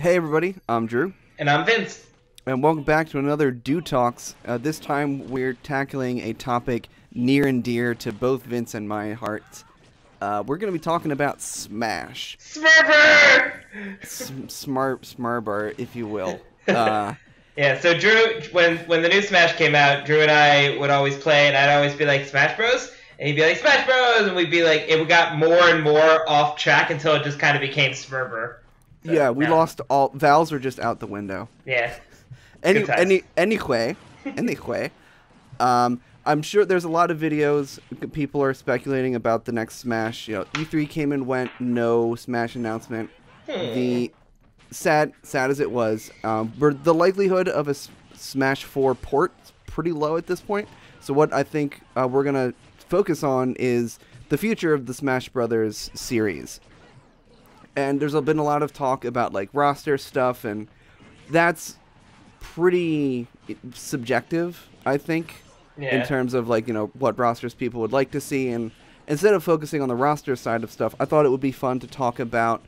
Hey everybody, I'm Drew, And I'm Vince. and welcome back to another Do Talks. This time we're tackling a topic near and dear to both Vince and my hearts. We're going to be talking about Smash. Smurfer! Smarbar, if you will. Yeah, so Drew, when the new Smash came out, Drew and I would always play, and I'd always be like, Smash Bros? And he'd be like, Smash Bros! And we'd be like, it got more and more off track until it just kind of became Smurfer. So, yeah, we lost all... Vowels are just out the window. Yeah. Anyway, I'm sure there's a lot of videos. People are speculating about the next Smash. You know, E3 came and went, no Smash announcement. The sad as it was, the likelihood of a Smash 4 port is pretty low at this point. So what I think we're gonna focus on is the future of the Smash Brothers series. And there's been a lot of talk about like roster stuff, and that's pretty subjective, I think, in terms of like, you know, what rosters people would like to see. And instead of focusing on the roster side of stuff, I thought it would be fun to talk about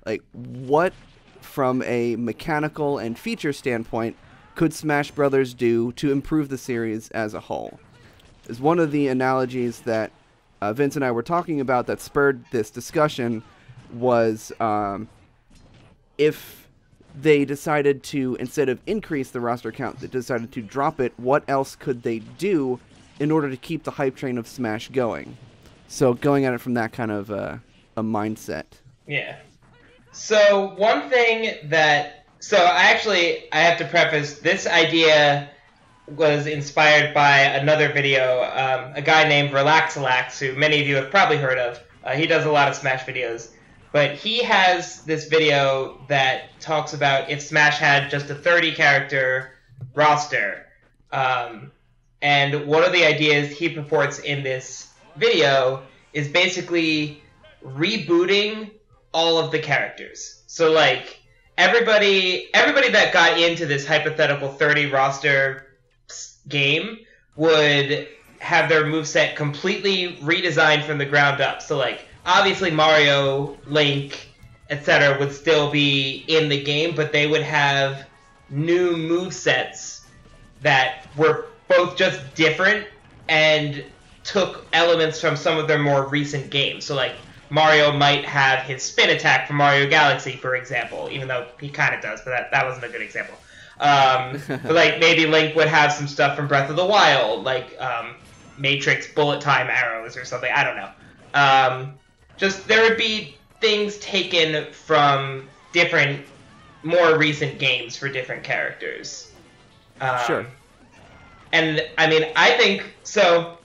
like what, from a mechanical and feature standpoint, could Smash Brothers do to improve the series as a whole. Is one of the analogies that Vince and I were talking about that spurred this discussion was if they decided to, instead of increase the roster count, they decided to drop it, what else could they do in order to keep the hype train of Smash going? So going at it from that kind of a mindset. Yeah. So one thing that... So I have to preface, this idea was inspired by another video, a guy named Relaxalax, who many of you have probably heard of. He does a lot of Smash videos. But he has this video that talks about if Smash had just a 30-character roster. And one of the ideas he purports in this video is basically rebooting all of the characters. So, like, everybody that got into this hypothetical 30-roster game would have their moveset completely redesigned from the ground up. So, like, obviously Mario, Link, etc. would still be in the game, but they would have new movesets that were both just different and took elements from some of their more recent games. So, like, Mario might have his spin attack from Mario Galaxy, for example, even though he kind of does, but that wasn't a good example. But, like, maybe Link would have some stuff from Breath of the Wild, like Matrix bullet time arrows or something. I don't know. Just, there would be things taken from different, more recent games for different characters. Sure. And, I mean, I think, so,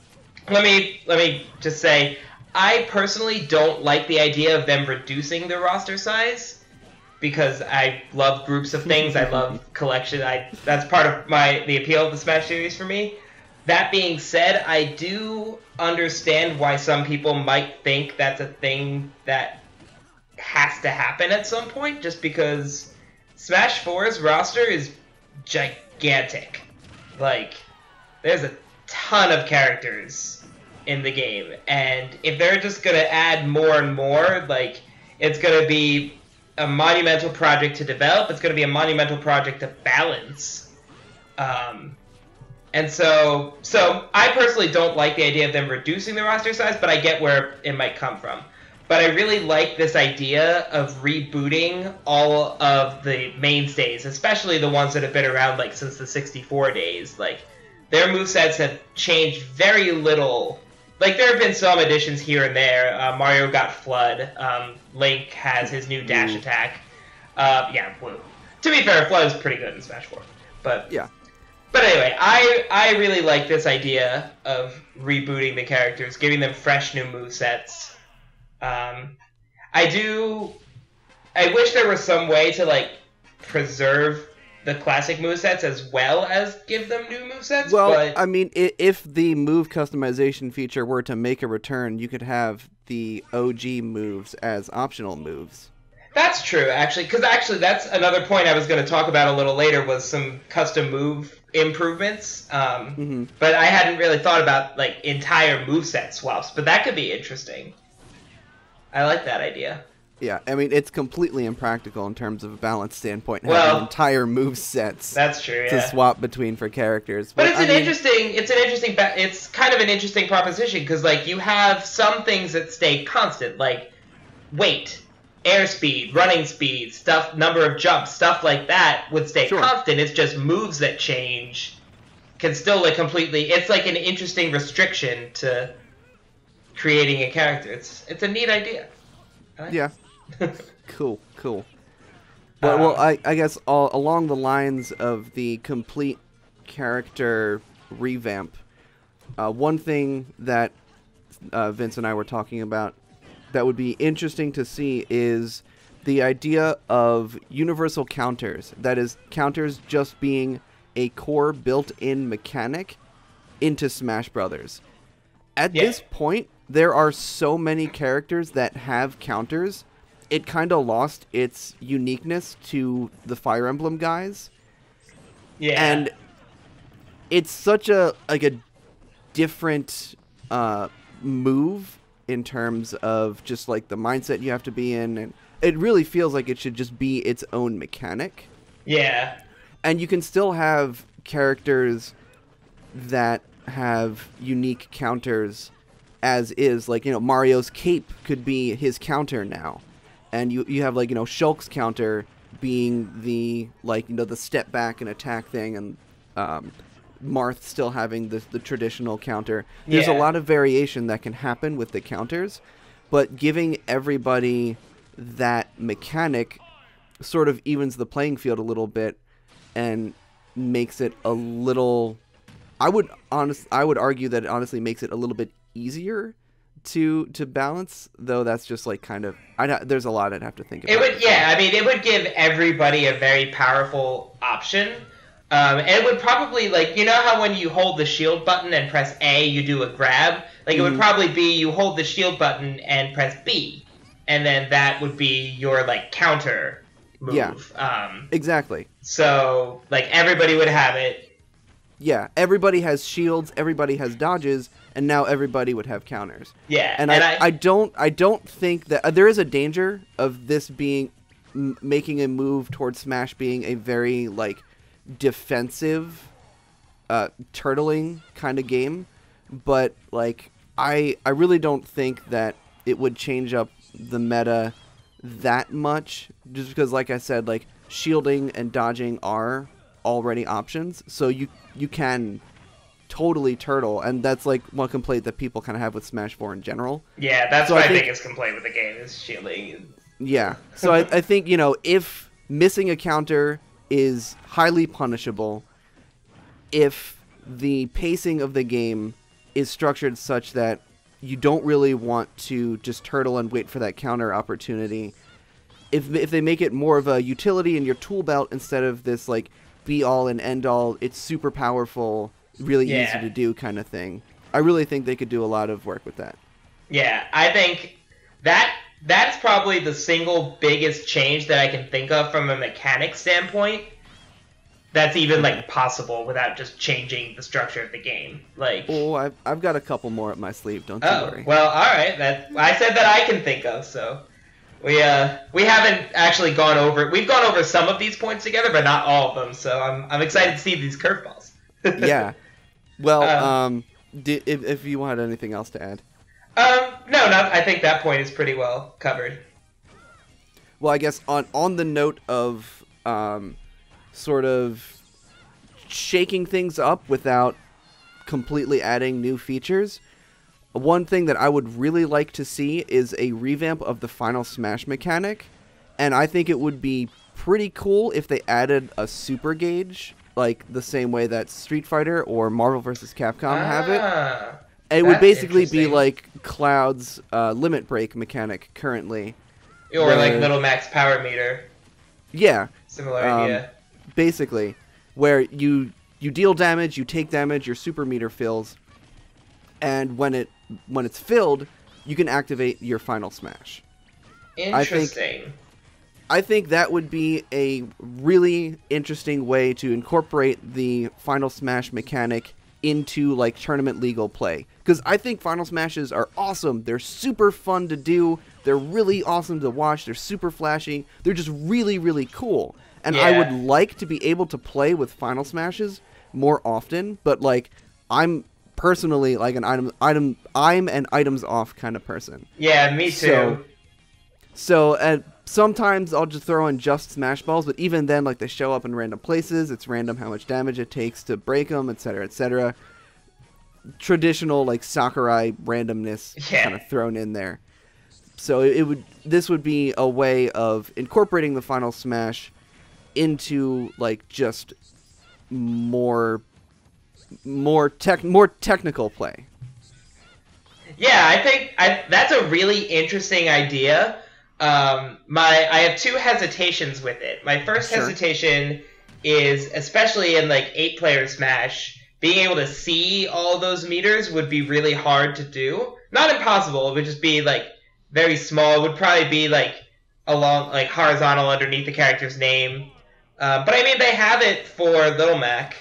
let me just say, I personally don't like the idea of them reducing the roster size, because I love groups of things, I love collection, that's part of the appeal of the Smash series for me. That being said, I do understand why some people might think that's a thing that has to happen at some point, just because Smash 4's roster is gigantic. Like, there's a ton of characters in the game, and if they're just going to add more and more, like, it's going to be a monumental project to develop, it's going to be a monumental project to balance. And so I personally don't like the idea of them reducing the roster size, but I get where it might come from. But I really like this idea of rebooting all of the mainstays, especially the ones that have been around like since the 64 days. Like, their movesets have changed very little. Like, there have been some additions here and there. Mario got Flood. Link has his new dash attack. Yeah, Blue. To be fair, Flood is pretty good in Smash 4. But yeah. But anyway, I really like this idea of rebooting the characters, giving them fresh new movesets. I wish there was some way to, like, preserve the classic movesets as well as give them new movesets. Well, but... I mean, if the move customization feature were to make a return, you could have the OG moves as optional moves. That's true, actually, because that's another point I was going to talk about a little later, was some custom move improvements. But I hadn't really thought about, like, entire moveset swaps, but that could be interesting. I like that idea. Yeah, I mean, it's completely impractical in terms of a balance standpoint, Well, having entire move sets that's true, to yeah. swap between for characters. But it's kind of an interesting proposition, because, like, you have some things that stay constant, like weight, airspeed, running speed, stuff, number of jumps, stuff like that would stay constant. It's just moves that change can still, like, completely... It's like an interesting restriction to creating a character. It's a neat idea. Yeah. Cool. Well, I guess along the lines of the complete character revamp, one thing that Vince and I were talking about that would be interesting to see is the idea of universal counters. That is, counters just being a core built-in mechanic into Smash Brothers. At this point, there are so many characters that have counters, it kind of lost its uniqueness to the Fire Emblem guys. Yeah. And it's such a different move in terms of just like the mindset you have to be in, and it really feels like it should just be its own mechanic. Yeah. And you can still have characters that have unique counters as is, like, Mario's cape could be his counter now. And you have, like, Shulk's counter being the, like, the step back and attack thing, and Marth still having the traditional counter. There's a lot of variation that can happen with the counters, but giving everybody that mechanic sort of evens the playing field a little bit and makes it a little... I would argue that it honestly makes it a little bit easier to balance, though that's just like kind of... there's a lot I'd have to think about. It would give everybody a very powerful option. And it would probably, like, how when you hold the shield button and press A, you do a grab? Like, it would probably be you hold the shield button and press B, and then that would be your, like, counter move. Yeah, exactly. So, like, everybody would have it. Yeah, everybody has shields, everybody has dodges, and now everybody would have counters. Yeah, and I don't think that there is a danger of this being making a move towards Smash being a very, like, defensive turtling kind of game, but, like, I really don't think that it would change up the meta that much, just because, like I said, like, shielding and dodging are already options, so you can totally turtle, and that's like one complaint that people kind of have with Smash 4 in general. Yeah, that's my biggest complaint with the game is shielding. Yeah, so I think, if missing a counter is highly punishable, if the pacing of the game is structured such that you don't really want to just turtle and wait for that counter opportunity, if they make it more of a utility in your tool belt instead of this, like, be all and end all, it's super powerful, really easy to do kind of thing, I really think they could do a lot of work with that. Yeah, I think that's probably the single biggest change that I can think of from a mechanic standpoint that's even, like, possible without just changing the structure of the game. Like, I've got a couple more up my sleeve, don't you worry. Well, alright, I said that I can think of, so we haven't actually gone over... We've gone over some of these points together, but not all of them, so I'm excited to see these curveballs. Yeah. Well, if you had anything else to add. No, I think that point is pretty well covered. Well, I guess on the note of sort of shaking things up without completely adding new features, one thing that I would really like to see is a revamp of the Final Smash mechanic, and I think it would be pretty cool if they added a super gauge, like the same way that Street Fighter or Marvel vs. Capcom have it. And it would basically be like Cloud's limit break mechanic currently. Or like Little Max Power Meter. Yeah. Similar idea. Basically, where you deal damage, you take damage, your super meter fills, and when it's filled, you can activate your Final Smash. Interesting. I think that would be a really interesting way to incorporate the Final Smash mechanic into like tournament legal play, because I think Final Smashes are awesome. They're super fun to do. They're really awesome to watch. They're super flashy. They're just really, really cool. And I would like to be able to play with Final Smashes more often, but like I'm personally like I'm an items off kind of person. Yeah, me too. So sometimes I'll just throw in just Smash Balls, but even then, like, they show up in random places. It's random how much damage it takes to break them, etc., etc. Traditional, like, Sakurai randomness kind of thrown in there. So this would be a way of incorporating the Final Smash into, like, just more technical play. Yeah, I think that's a really interesting idea. I have two hesitations with it. My first hesitation is, especially in like 8-player Smash, being able to see all those meters would be really hard to do. Not impossible, it would just be like very small. It would probably be like along like horizontal underneath the character's name. But I mean, they have it for Little Mac,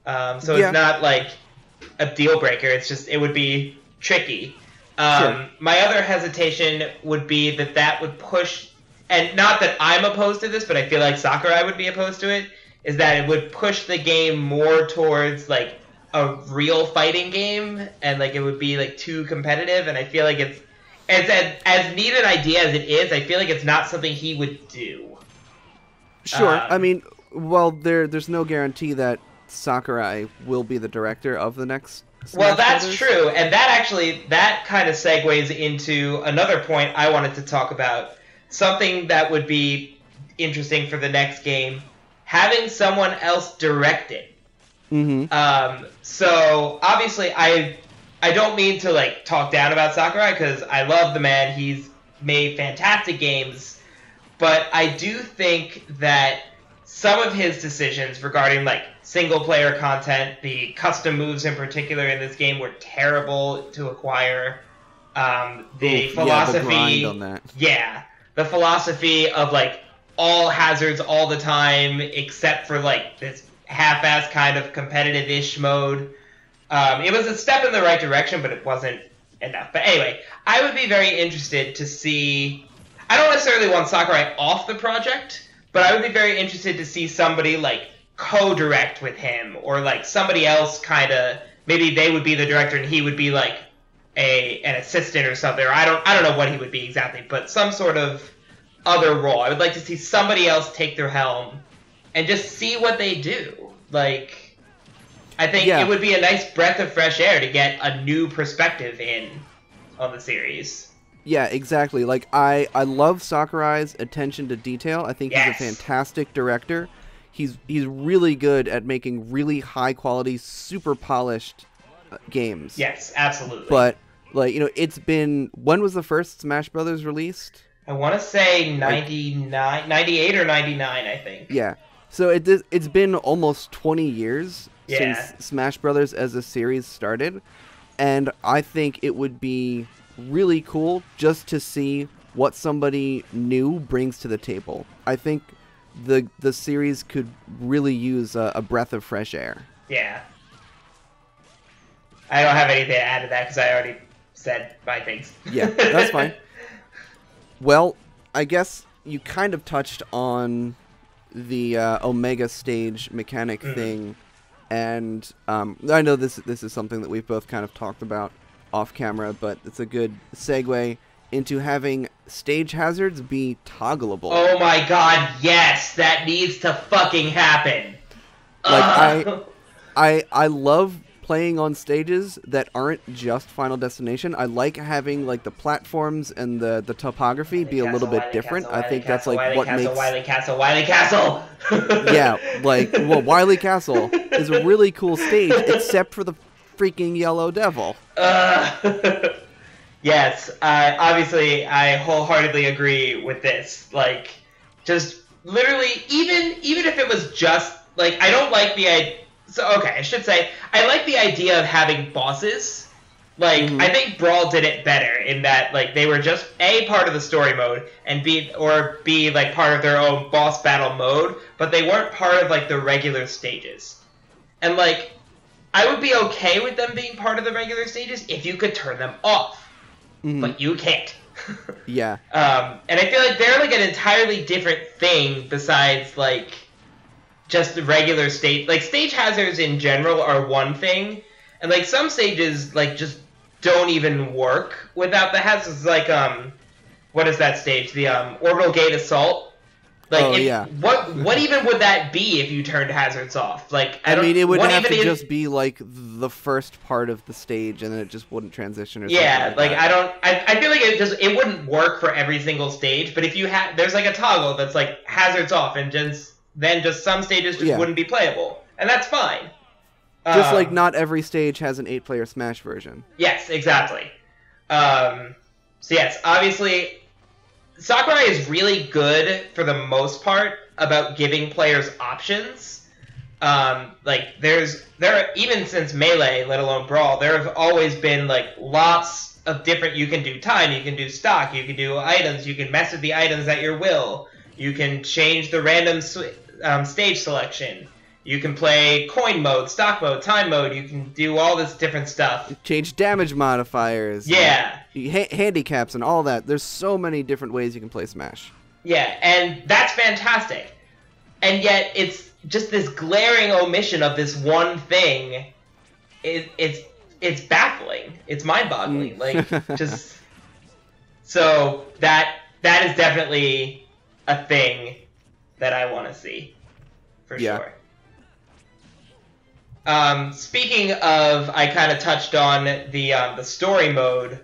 so it's not like a deal breaker. It's just it would be tricky. My other hesitation would be that would push, and not that I'm opposed to this, but I feel like Sakurai would be opposed to it, is that it would push the game more towards like a real fighting game, and like it would be like too competitive, and I feel like it's as neat an idea as it is, I feel like it's not something he would do. Sure. I mean, well, there's no guarantee that Sakurai will be the director of the next Smash that's Brothers. True, and that kind of segues into another point I wanted to talk about. Something that would be interesting for the next game, having someone else direct it. Mm-hmm. So obviously, I don't mean to like talk down about Sakurai because I love the man. He's made fantastic games, but I do think that some of his decisions regarding like single-player content, the custom moves in particular in this game were terrible to acquire. The philosophy, the grind on that. Yeah, the philosophy of like all hazards all the time, except for like this half-ass kind of competitive-ish mode. It was a step in the right direction, but it wasn't enough. But anyway, I would be very interested to see. I don't necessarily want Sakurai off the project, but I would be very interested to see somebody like co-direct with him, or like somebody else kind of, maybe they would be the director and he would be like an assistant or something, or I don't know what he would be exactly, but some sort of other role. I would like to see somebody else take their helm and just see what they do. Like, I think it would be a nice breath of fresh air to get a new perspective on the series. Yeah, exactly. Like, I love Sakurai's attention to detail. I think he's a fantastic director. He's really good at making really high quality, super polished games. Yes, absolutely. But like, it's been, when was the first Smash Brothers released? I want to say 99, 98 or 99, I think. Yeah. So it's been almost 20 years since Smash Brothers as a series started, and I think it would be really cool just to see what somebody new brings to the table. I think the series could really use a breath of fresh air. Yeah. I don't have anything to add to that because I already said my things. Yeah, that's fine. Well, I guess you kind of touched on the Omega stage mechanic thing, and I know this is something that we've both kind of talked about off camera, but it's a good segue into having stage hazards be toggleable. Oh my god, yes! That needs to fucking happen! Like, I love playing on stages that aren't just Final Destination. I like having like the platforms and the topography be a little bit different. I think that's like what makes Wily Castle. Yeah, like, well, Wily Castle is a really cool stage, except for the freaking Yellow Devil. Yes, obviously I wholeheartedly agree with this. Like, just literally, even if it was just like, I don't like the idea. So, okay, I should say, I like the idea of having bosses. Like, I think Brawl did it better in that, like, they were just, A, part of the story mode, and B, like, part of their own boss battle mode, but they weren't part of, like, the regular stages. And, like, I would be okay with them being part of the regular stages if you could turn them off, but you can't. Yeah. And I feel like they're like an entirely different thing besides like just the regular stage. Like stage hazards in general are one thing, and like some stages like just don't even work without the hazards. Like what is that stage? The orbital gate assault. Like what even would that be if you turned hazards off? Like I mean, it would have to just be like the first part of the stage, and then it just wouldn't transition. Or yeah, like that. I feel like it wouldn't work for every single stage. But if you had, there's like a toggle that's like hazards off, and then some stages just wouldn't be playable, and that's fine. Just like not every stage has an 8-player Smash version. Yes, exactly. So yes, obviously, Sakurai is really good for the most part about giving players options. Like there are, even since Melee, let alone Brawl, there have always been like lots of different. You can do time, you can do stock, you can do items, you can mess with the items at your will. You can change the random stage selection. You can play coin mode, stock mode, time mode. You can do all this different stuff. Change damage modifiers. Yeah. Handicaps and all that. There's so many different ways you can play Smash. Yeah, and that's fantastic. And yet it's just this glaring omission of this one thing. It's baffling. It's mind-boggling. Like just so that is definitely a thing that I want to see for sure. Speaking of, I kind of touched on the story mode.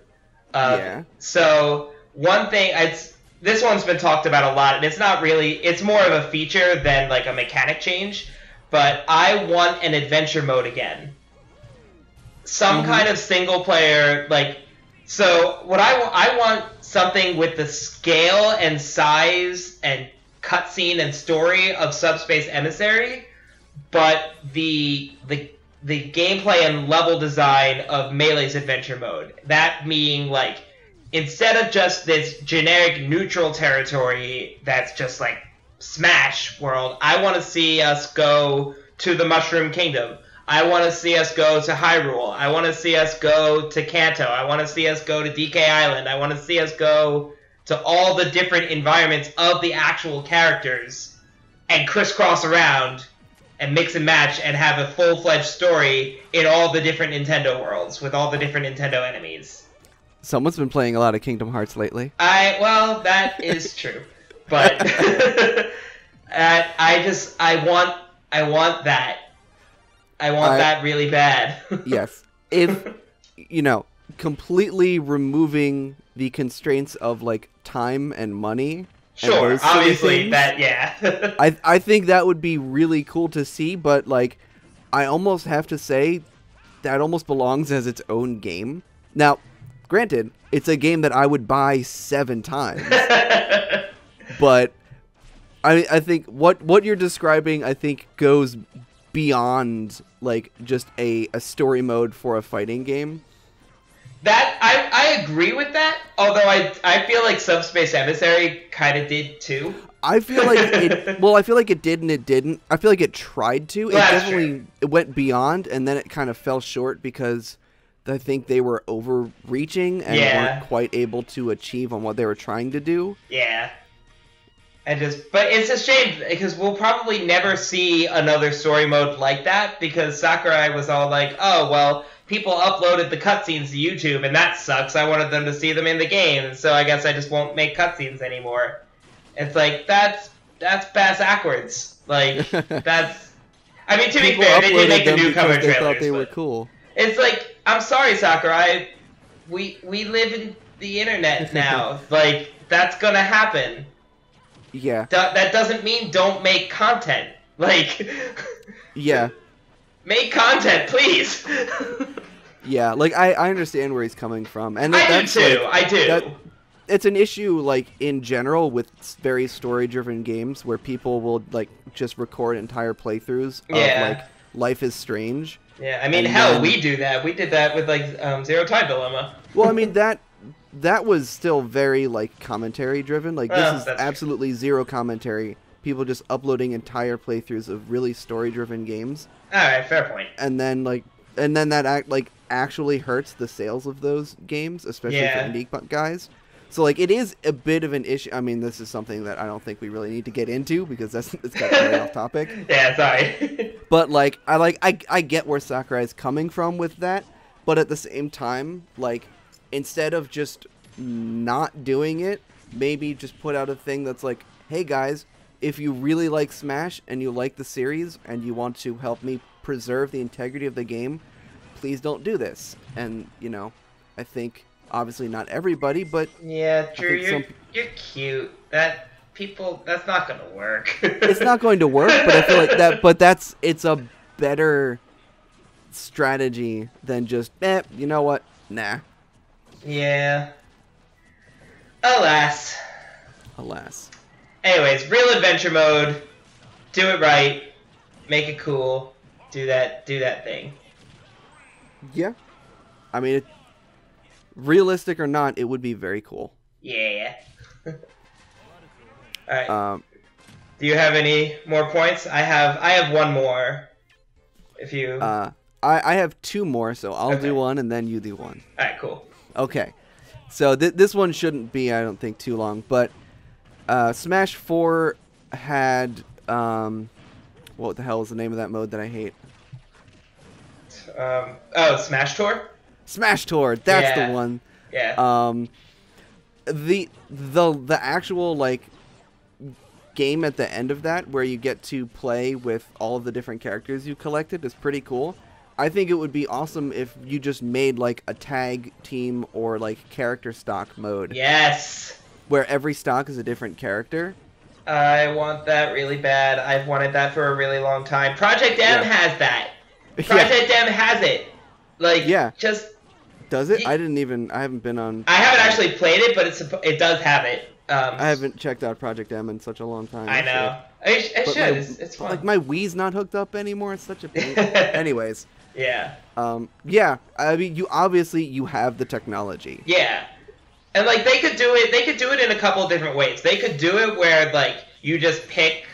So one thing, this one's been talked about a lot, and it's not really, it's more of a feature than like a mechanic change, but I want an adventure mode again. Some kind of single player, like, so what I want something with the scale and size and cutscene and story of Subspace Emissary, but the gameplay and level design of Melee's adventure mode. That being like, instead of just this generic neutral territory that's just like Smash World, I want to see us go to the Mushroom Kingdom. I want to see us go to Hyrule. I want to see us go to Kanto. I want to see us go to DK Island. I want to see us go to all the different environments of the actual characters and crisscross around and mix and match and have a full-fledged story in all the different Nintendo worlds with all the different Nintendo enemies. Someone's been playing a lot of Kingdom Hearts lately. Well, that is true. But I want that. I want that really bad. Yes. If, completely removing the constraints of, like, time and money. Sure, obviously, that, yeah. I think that would be really cool to see, but, like, I almost have to say that almost belongs as its own game. Now, granted, it's a game that I would buy 7 times. But I think what you're describing, I think, goes beyond, like, just a story mode for a fighting game. That I agree with that, although I feel like Subspace Emissary kind of did too. I feel like it did and it didn't. I feel like it tried to. Well, it definitely went beyond, and then it kind of fell short because I think they were overreaching and weren't quite able to achieve on what they were trying to do. Yeah. But it's a shame because we'll probably never see another story mode like that because Sakurai was all like, oh, well, people uploaded the cutscenes to YouTube and that sucks. I wanted them to see them in the game, so I guess I just won't make cutscenes anymore. It's like, that's backwards. Like, that's... I mean, to be fair, they did make the newcomer trailers. They thought they were cool. It's like, I'm sorry, Sakurai. We live in the internet now. Like, that's gonna happen. Yeah. That doesn't mean don't make content. Like... Yeah. Make content, please! Yeah, like, I understand where he's coming from. And I do, too. I do. It's an issue, like, in general with very story-driven games where people will, like, just record entire playthroughs of, like, Life is Strange. Yeah, I mean, hell, we do that. We did that with, like, Zero Time Dilemma. Well, I mean, that was still very, like, commentary-driven. Like, this is absolutely zero commentary. People just uploading entire playthroughs of really story-driven games. Alright, fair point. And then, like, and then that actually hurts the sales of those games, especially for indie guys. So like it is a bit of an issue. I mean, this is something that I don't think we really need to get into because it's got very off topic. Yeah, sorry. But like I get where Sakurai is coming from with that, but at the same time, like instead of just not doing it, maybe just put out a thing that's like, hey guys, if you really like Smash and you like the series and you want to help me preserve the integrity of the game, please don't do this. And you know, I think. Obviously not everybody, but yeah, Drew, you're cute. That's not gonna work. It's not going to work, but I feel like that. But it's a better strategy than just you know what? Nah. Yeah. Alas. Anyways, real adventure mode. Do it right. Make it cool. Do that thing. Yeah. I mean. Realistic or not, it would be very cool. Yeah. Alright. Do you have any more points? I have one more. If you... I have two more, so I'll do one and then you do one. Alright, cool. Okay. So this one shouldn't be, I don't think, too long, but Smash 4 had... what the hell is the name of that mode that I hate? Smash Tour? Smash Tour, that's the one. Yeah. The actual like game at the end of that where you get to play with all of the different characters you collected is pretty cool. I think it would be awesome if you just made like a tag team or like character stock mode. Yes. Where every stock is a different character. I want that really bad. I've wanted that for a really long time. Project M has that. Project M has it. Like, just... Does it? I haven't been on... I haven't actually played it, but it does have it. I haven't checked out Project M in such a long time. I know. I should. It's fun. Like, my Wii's not hooked up anymore. It's such a pain. Anyways. Yeah. Yeah. I mean, you have the technology. Yeah. And, like, they could do it in a couple of different ways. They could do it where, like, you just pick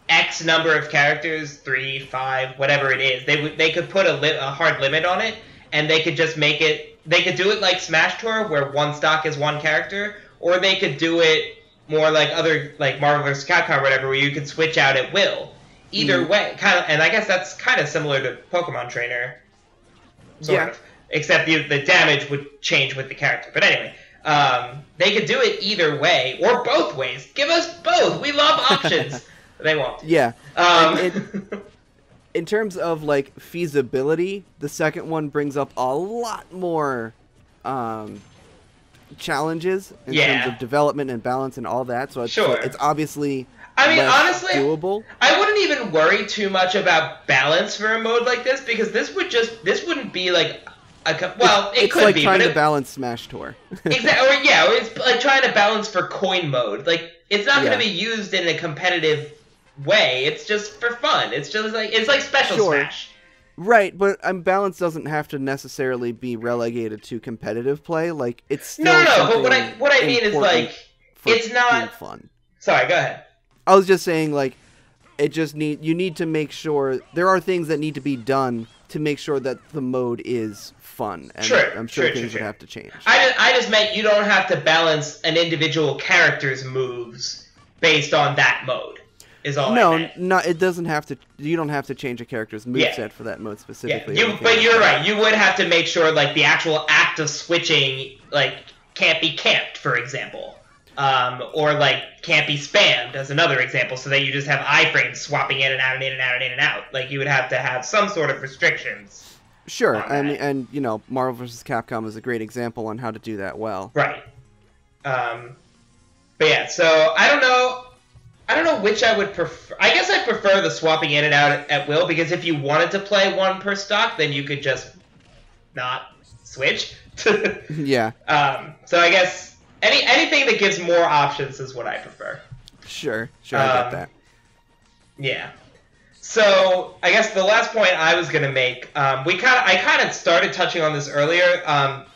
X number of characters, 3, 5, whatever it is. They could put a hard limit on it, and they could just make it... They could do it like Smash Tour, where one stock is one character, or they could do it more like Marvel vs. Capcom or whatever, where you could switch out at will. Either way, and I guess that's kind of similar to Pokemon Trainer, sort of. Except the damage would change with the character. But anyway, they could do it either way, or both ways. Give us both! We love options! They won't. Yeah. In terms of, like, feasibility, the second one brings up a lot more challenges in terms of development and balance and all that. So it's obviously honestly, doable. I wouldn't even worry too much about balance for a mode like this, because this wouldn't be like it could like be, trying to balance Smash Tour. Exactly. Or it's like trying to balance for coin mode. Like, it's not going to be used in a competitive way. It's just for fun. It's like Special Smash. Right, but balance doesn't have to necessarily be relegated to competitive play. Like, it's still but what I mean is, like, it's not fun. Sorry, go ahead. I was just saying, like, you need to make sure there are things that need to be done to make sure that the mode is fun. And I'm sure things would have to change. I just meant you don't have to balance an individual character's moves based on that mode. No, it doesn't have to. You don't have to change a character's moveset for that mode specifically. But you're right. You would have to make sure, like, the actual act of switching, like, can't be camped, for example, or like can't be spammed as another example, so that you just have iframes swapping in and out and in and out and in and out. Like, you would have to have some sort of restrictions. Sure, I mean, and you know, Marvel vs. Capcom is a great example on how to do that well. Right. But yeah, so I don't know which I would prefer. I guess I prefer the swapping in and out at will, because if you wanted to play one per stock, then you could just not switch. Yeah. So I guess anything that gives more options is what I prefer. Sure, I get that. Yeah. So I guess the last point I was gonna make, I kind of started touching on this earlier.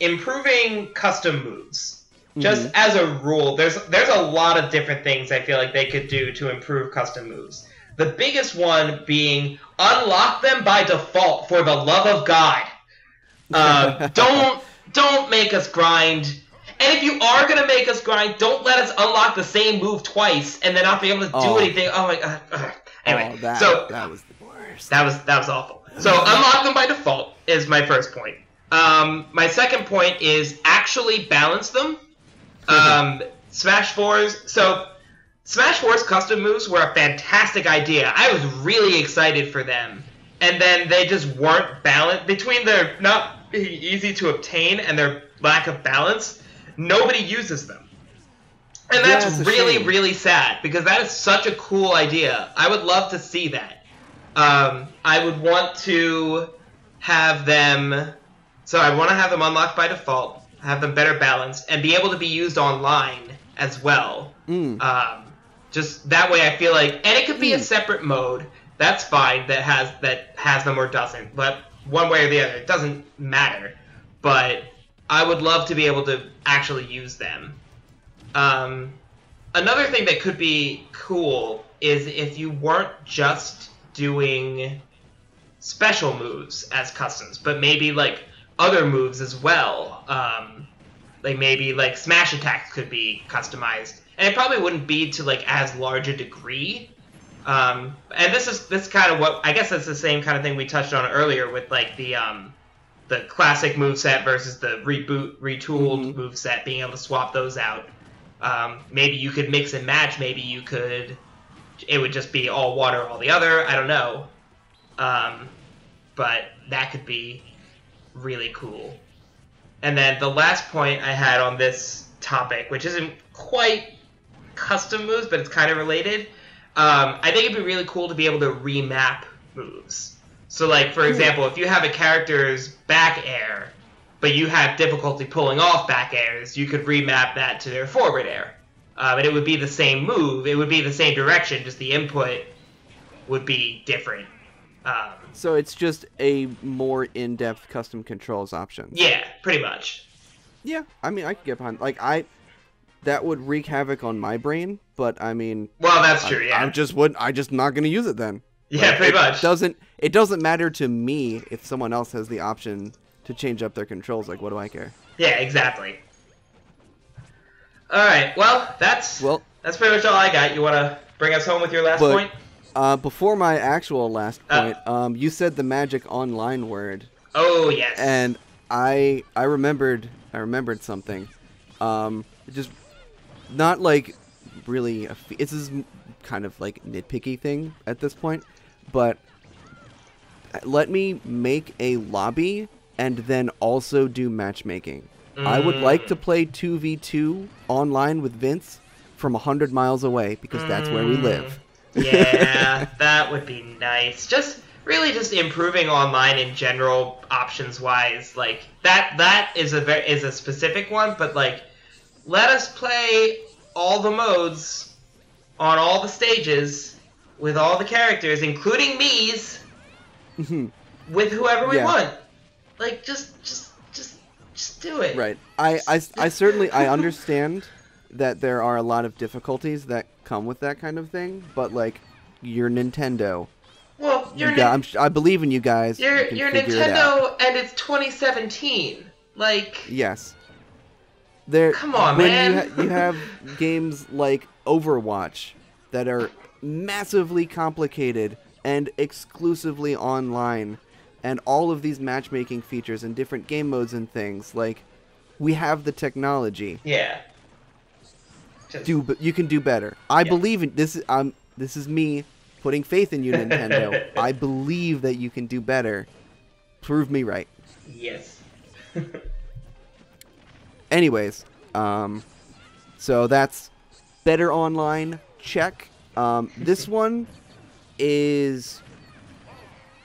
Improving custom moves. Just as a rule, there's a lot of different things I feel like they could do to improve custom moves. The biggest one being unlock them by default, for the love of God. Don't make us grind. And if you are gonna make us grind, don't let us unlock the same move twice and then not be able to do anything. Oh my god. Anyway, that was the worst. That was awful. So unlock them by default is my first point. My second point is actually balance them. Smash 4's. So Smash 4's custom moves were a fantastic idea. I was really excited for them. And then they just weren't balanced. Between their not being easy to obtain and their lack of balance, nobody uses them. And that's really, really sad, because that is such a cool idea. I would love to see that. I would want to have them... So I want to have them unlocked by default, have them better balanced, and be able to be used online as well. Just that way I feel like... And it could be a separate mode. That's fine, that has them or doesn't. But one way or the other, it doesn't matter. But I would love to be able to actually use them. Another thing that could be cool is if you weren't just doing special moves as customs, but maybe like other moves as well. Like maybe like smash attacks could be customized, and it probably wouldn't be to like as large a degree. And this kind of what I guess that's the same kind of thing we touched on earlier with like the classic moveset versus the retooled moveset, being able to swap those out. Maybe you could mix and match. Maybe you could. It would just be all one or all the other. I don't know. But that could be really cool. And then the last point I had on this topic, which isn't quite custom moves, but it's kind of related. I think it'd be really cool to be able to remap moves. So, like, for example, if you have a character's back air, but you have difficulty pulling off back airs, you could remap that to their forward air. And it would be the same move. It would be the same direction, just the input would be different. So it's just a more in-depth custom controls option. Yeah, pretty much. Yeah, I mean, I could get behind... Like, that would wreak havoc on my brain, but I mean... Well, that's true, yeah. I'm just not going to use it then. Yeah, pretty much. It doesn't matter to me if someone else has the option to change up their controls. Like, what do I care? Yeah, exactly. All right, well, that's pretty much all I got. You want to bring us home with your last point? Before my actual last point, you said the Magic Online word. Oh, yes. And I remembered something. Just not like really it's this kind of like nitpicky thing at this point, but let me make a lobby and then also do matchmaking. I would like to play 2v2 online with Vince from 100 miles away, because that's where we live. Yeah, that would be nice. Just improving online in general, options wise. Like that is a specific one, but like let us play all the modes on all the stages with all the characters, including me's, with whoever we want. Like just do it. Right. I certainly understand that there are a lot of difficulties that come with that kind of thing, but like, you're Nintendo. Well, I believe in you guys. You're Nintendo, and it's 2017. Like, yes. Come on, man. You have games like Overwatch that are massively complicated and exclusively online, and all of these matchmaking features and different game modes and things. Like, we have the technology. Yeah. You can do better. I believe in this. This is me putting faith in you, Nintendo. I believe that you can do better. Prove me right. Yes. Anyways, so that's better online. Check. This one is,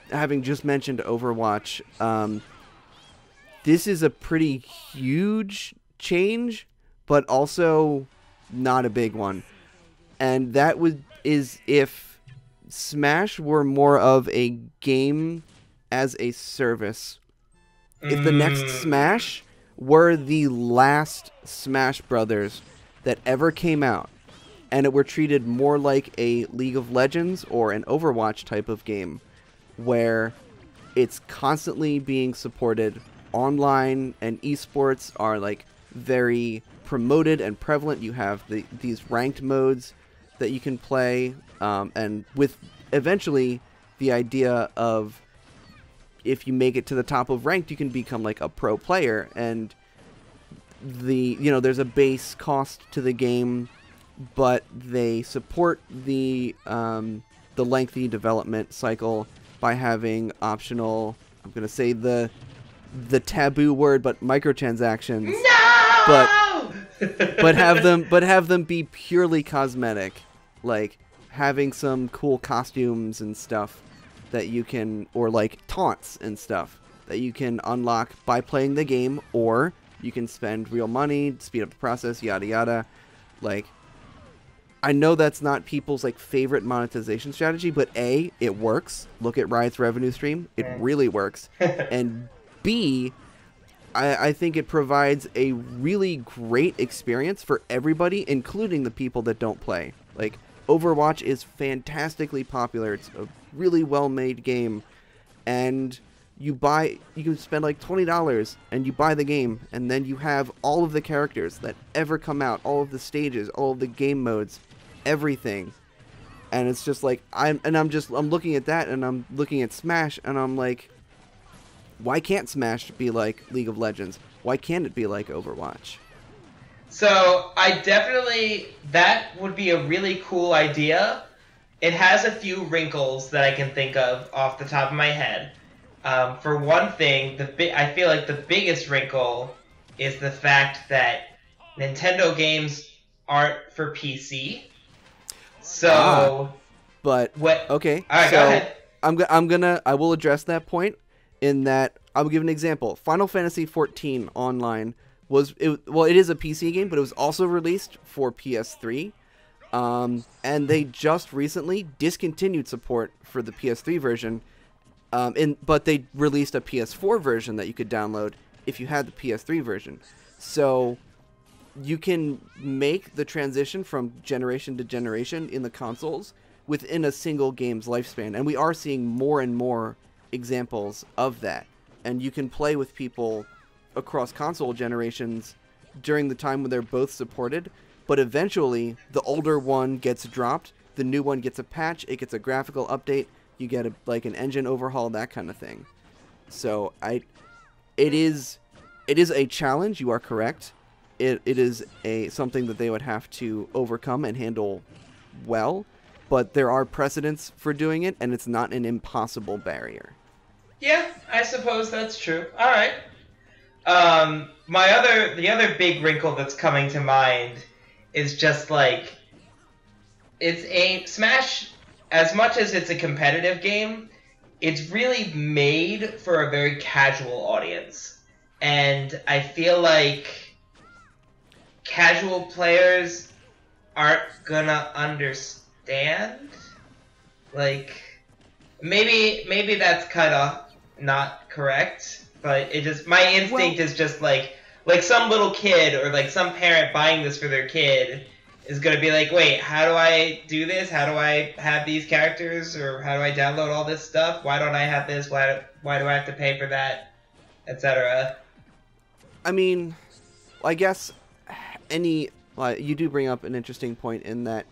having just mentioned Overwatch, this is a pretty huge change, but also not a big one. And that is if Smash were more of a game as a service. If the next Smash were the last Smash Brothers that ever came out, and it were treated more like a League of Legends or an Overwatch type of game, where it's constantly being supported online and esports are like very promoted and prevalent. You have these ranked modes that you can play, and with eventually the idea of if you make it to the top of ranked, you can become like a pro player. And there's a base cost to the game, but they support the lengthy development cycle by having optional, I'm gonna say the taboo word, but microtransactions. No! But have them be purely cosmetic, like having some cool costumes and stuff that you can, or like taunts and stuff that you can unlock by playing the game, or you can spend real money, speed up the process, yada yada. Like, I know that's not people's like favorite monetization strategy, but A, it works. Look at Riot's revenue stream. It really works. And B, I think it provides a really great experience for everybody, including the people that don't play. Like, Overwatch is fantastically popular. It's a really well-made game. And you can spend like $20 and you buy the game, and then you have all of the characters that ever come out, all of the stages, all of the game modes, everything. And it's just like I'm looking at that, and I'm looking at Smash, and I'm like, why can't Smash be like League of Legends? Why can't it be like Overwatch? So that would be a really cool idea. It has a few wrinkles that I can think of off the top of my head. For one thing, I feel like the biggest wrinkle is the fact that Nintendo games aren't for PC. So, okay. All right, so go ahead. I will address that point in that I will give an example. Final Fantasy XIV Online it is a PC game, but it was also released for PS3. And they just recently discontinued support for the PS3 version. But they released a PS4 version that you could download if you had the PS3 version. So you can make the transition from generation to generation in the consoles within a single game's lifespan. And we are seeing more and more examples of that. And you can play with people across console generations during the time when they're both supported. But eventually, the older one gets dropped, the new one gets a patch, it gets a graphical update, you get an engine overhaul, that kind of thing. So it is a challenge. You are correct. It is something that they would have to overcome and handle well. But there are precedents for doing it, and it's not an impossible barrier. Yeah, I suppose that's true. All right. The other big wrinkle that's coming to mind is just like Smash. As much as it's a competitive game, it's really made for a very casual audience. And I feel like casual players aren't gonna understand. Like, maybe that's kind of not correct, but my instinct is just like some little kid or like some parent buying this for their kid is going to be like, wait, how do I do this? How do I have these characters? Or how do I download all this stuff? Why don't I have this? Why do I have to pay for that? Etc. I mean, I guess you do bring up an interesting point in that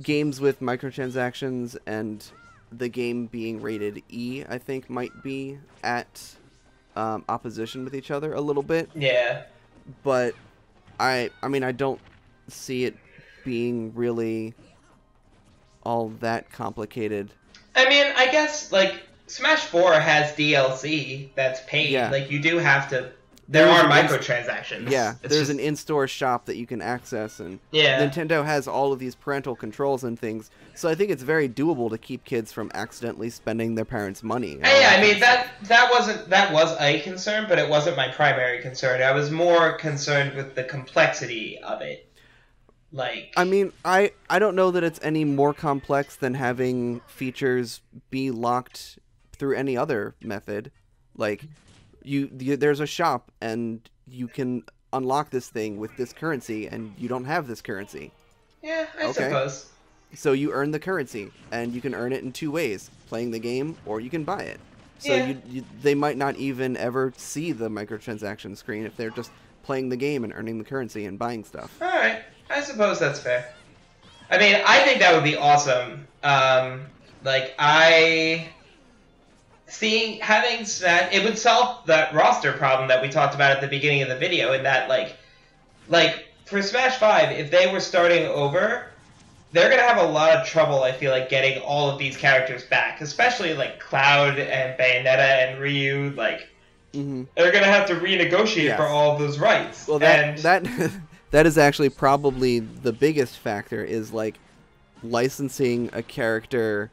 games with microtransactions and the game being rated E, I think, might be at opposition with each other a little bit. Yeah. But I mean, I don't see it being really all that complicated. I mean, I guess like Smash 4 has DLC that's paid. Yeah. Like you do have to. There are microtransactions. Yeah, there's an in-store shop that you can access, and yeah. Nintendo has all of these parental controls and things. So I think it's very doable to keep kids from accidentally spending their parents' money. Yeah, I mean that was a concern, but it wasn't my primary concern. I was more concerned with the complexity of it. Like, I mean, I don't know that it's any more complex than having features be locked through any other method. Like, there's a shop and you can unlock this thing with this currency, and you don't have this currency. Yeah, I suppose. So you earn the currency, and you can earn it in two ways: playing the game, or you can buy it. So they might not even ever see the microtransaction screen if they're just playing the game and earning the currency and buying stuff. All right, I suppose that's fair. I mean, I think that would be awesome. Having Smash, it would solve that roster problem that we talked about at the beginning of the video. In that, like for Smash 5, if they were starting over, they're gonna have a lot of trouble, I feel like, getting all of these characters back, especially like Cloud and Bayonetta and Ryu. Like, they're gonna have to renegotiate for all of those rights. Well, that is actually probably the biggest factor, is like licensing a character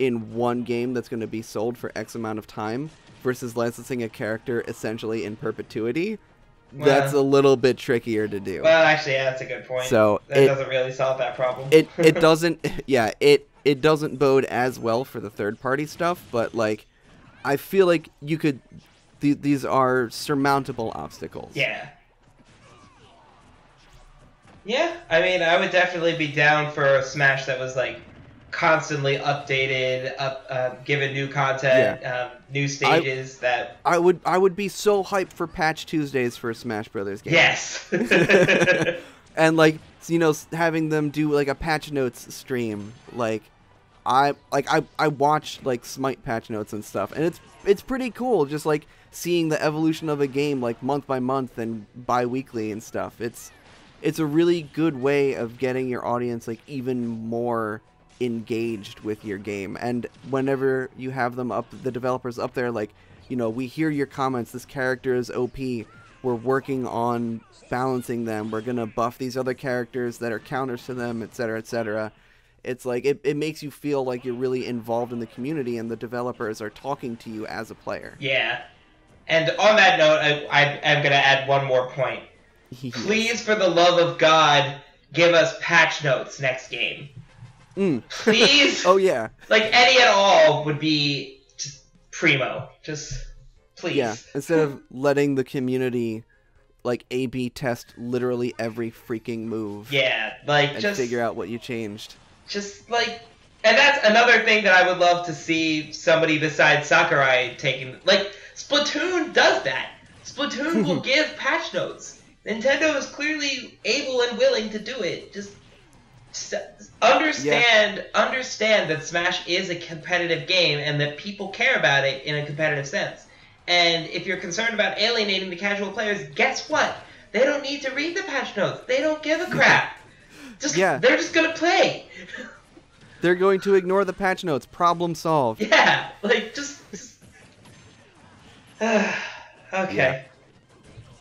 in one game that's going to be sold for X amount of time versus licensing a character essentially in perpetuity. Well, that's a little bit trickier to do. Well, actually, yeah, that's a good point. So that doesn't really solve that problem. It doesn't. Yeah, it doesn't bode as well for the third party stuff. But like, I feel like you could. These are surmountable obstacles. Yeah. Yeah, I mean, I would definitely be down for a Smash that was like constantly updated, given new content, new stages. I would be so hyped for Patch Tuesdays for a Smash Brothers game. Yes. And like, you know, having them do like a patch notes stream. Like I watched like Smite patch notes and stuff, and it's pretty cool. Just like seeing the evolution of a game like month by month and bi-weekly and stuff. It's a really good way of getting your audience like even more engaged with your game. And whenever you have them up, the developers up there, like, you know, we hear your comments, this character is OP, we're working on balancing them, we're gonna buff these other characters that are counters to them, etc., etc. It's like it makes you feel like you're really involved in the community and the developers are talking to you as a player. Yeah. And on that note, I'm gonna add one more point. Please, for the love of God, give us patch notes next game. Please. Oh yeah. Like any at all would be just primo. Just please. Yeah. Instead of letting the community like A/B test literally every freaking move. Yeah, like and just figure out what you changed. Just like, and that's another thing that I would love to see somebody besides Sakurai taking. Like Splatoon does that. Splatoon will give patch notes. Nintendo is clearly able and willing to do it. Just understand that Smash is a competitive game and that people care about it in a competitive sense. And if you're concerned about alienating the casual players, guess what? They don't need to read the patch notes. They don't give a crap. They're just gonna play. They're going to ignore the patch notes. Problem solved. Yeah, like just okay.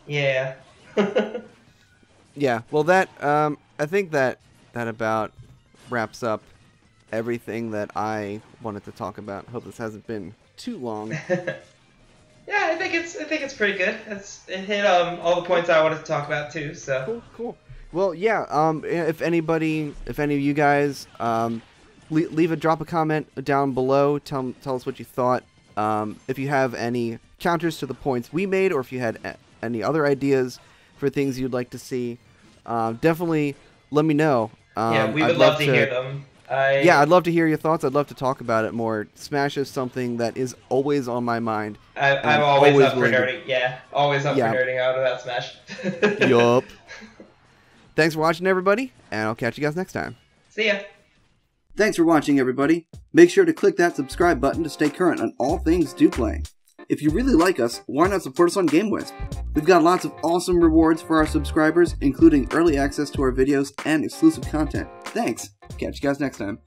Yeah. Yeah, well that I think that about wraps up everything that I wanted to talk about. Hope this hasn't been too long. Yeah, I think it's pretty good. It hit all the points I wanted to talk about too. So cool. Well, yeah. If any of you guys drop a comment down below. Tell us what you thought. If you have any counters to the points we made, or if you had any other ideas for things you'd like to see, definitely let me know. Yeah, we would love to hear them. I'd love to hear your thoughts. I'd love to talk about it more. Smash is something that is always on my mind. I'm always up for nerding. Yeah, always up for nerding out about Smash. Yup. Thanks for watching, everybody, and I'll catch you guys next time. See ya. Thanks for watching, everybody. Make sure to click that subscribe button to stay current on all things Duplo. If you really like us, why not support us on GameWisp? We've got lots of awesome rewards for our subscribers, including early access to our videos and exclusive content. Thanks. Catch you guys next time.